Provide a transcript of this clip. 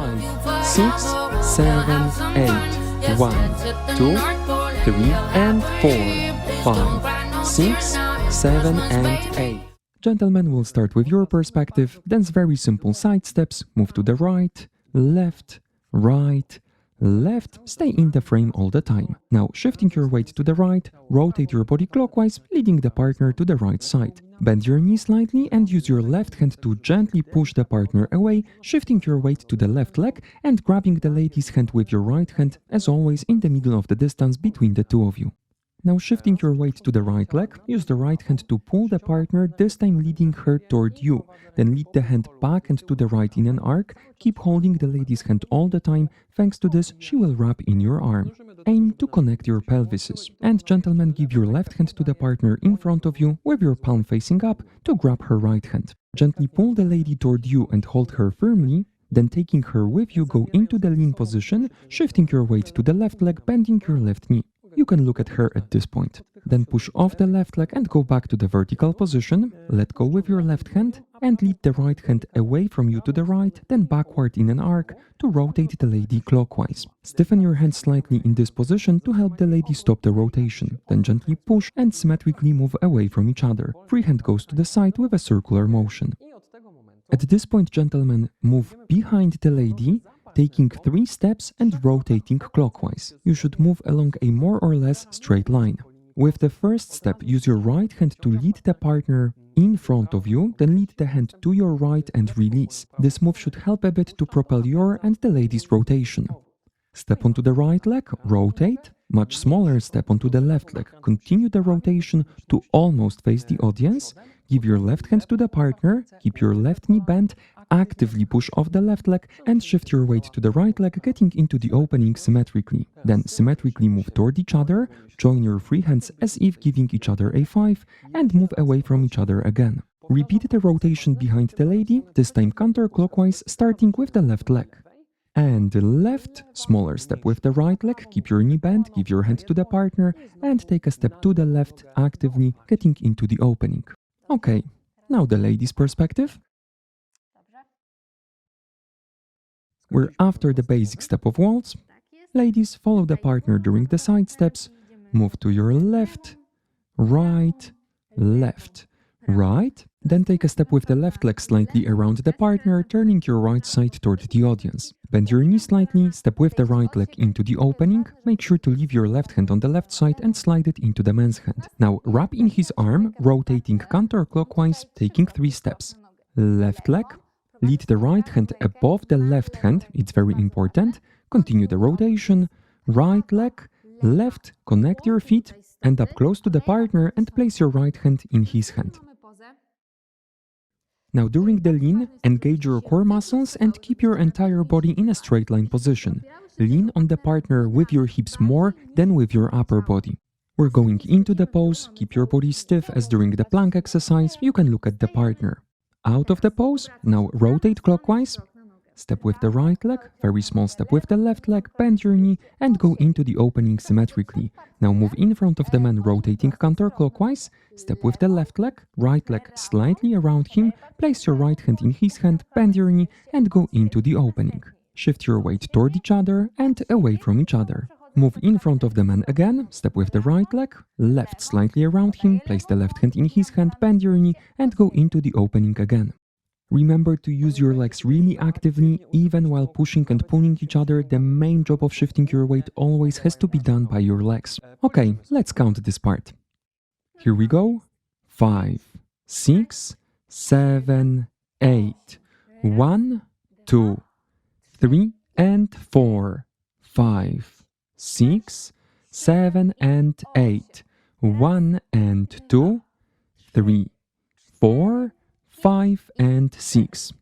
5, 6, 7, 8. 1, 2, 3, and 4. 5, 6, 7, and 8. Gentlemen, we'll start with your perspective, then very simple side steps, move to the right, left, right, left, stay in the frame all the time. Now, shifting your weight to the right, rotate your body clockwise, leading the partner to the right side. Bend your knee slightly and use your left hand to gently push the partner away, shifting your weight to the left leg and grabbing the lady's hand with your right hand, as always in the middle of the distance between the two of you. Now shifting your weight to the right leg, use the right hand to pull the partner, this time leading her toward you. Then lead the hand back and to the right in an arc, keep holding the lady's hand all the time, thanks to this she will wrap in your arm. Aim to connect your pelvises. And gentlemen, give your left hand to the partner in front of you with your palm facing up to grab her right hand. Gently pull the lady toward you and hold her firmly. Then taking her with you, go into the lean position, shifting your weight to the left leg, bending your left knee. You can look at her at this point. Then push off the left leg and go back to the vertical position. Let go with your left hand and lead the right hand away from you to the right, then backward in an arc to rotate the lady clockwise. Stiffen your hand slightly in this position to help the lady stop the rotation. Then gently push and symmetrically move away from each other. Free hand goes to the side with a circular motion. At this point, gentlemen, move behind the lady, taking 3 steps and rotating clockwise. You should move along a more or less straight line. With the first step, use your right hand to lead the partner in front of you, then lead the hand to your right and release. This move should help a bit to propel your and the lady's rotation. Step onto the right leg, rotate. Much smaller step onto the left leg. Continue the rotation to almost face the audience. Give your left hand to the partner, keep your left knee bent, actively push off the left leg and shift your weight to the right leg, getting into the opening symmetrically. Then symmetrically move toward each other, join your free hands as if giving each other a 5 and move away from each other again. Repeat the rotation behind the lady, this time counterclockwise, starting with the left leg. And left, smaller step with the right leg, keep your knee bent, give your hand to the partner and take a step to the left, actively getting into the opening. Okay, now the lady's perspective. We're after the basic step of waltz. Ladies, follow the partner during the side steps. Move to your left, right, left, right. Then take a step with the left leg slightly around the partner, turning your right side toward the audience. Bend your knee slightly, step with the right leg into the opening. Make sure to leave your left hand on the left side and slide it into the man's hand. Now wrap in his arm, rotating counterclockwise, taking 3 steps. Left leg. Lead the right hand above the left hand, it's very important. Continue the rotation. Right leg, left, connect your feet, end up close to the partner and place your right hand in his hand. Now during the lean, engage your core muscles and keep your entire body in a straight line position. Lean on the partner with your hips more than with your upper body. We're going into the pose, keep your body stiff as during the plank exercise, you can look at the partner. Out of the pose, now rotate clockwise, step with the right leg, very small step with the left leg, bend your knee and go into the opening symmetrically. Now move in front of the man, rotating counterclockwise, step with the left leg, right leg slightly around him, place your right hand in his hand, bend your knee and go into the opening. Shift your weight toward each other and away from each other. Move in front of the man again, step with the right leg, left slightly around him, place the left hand in his hand, bend your knee and go into the opening again. Remember to use your legs really actively, even while pushing and pulling each other. The main job of shifting your weight always has to be done by your legs. Okay, let's count this part. Here we go. 5, 6, 7, 8. 1, 2, 3 and 4. 5, 6, 7 and 8. 1 and 2, 3, 4, 5 and 6.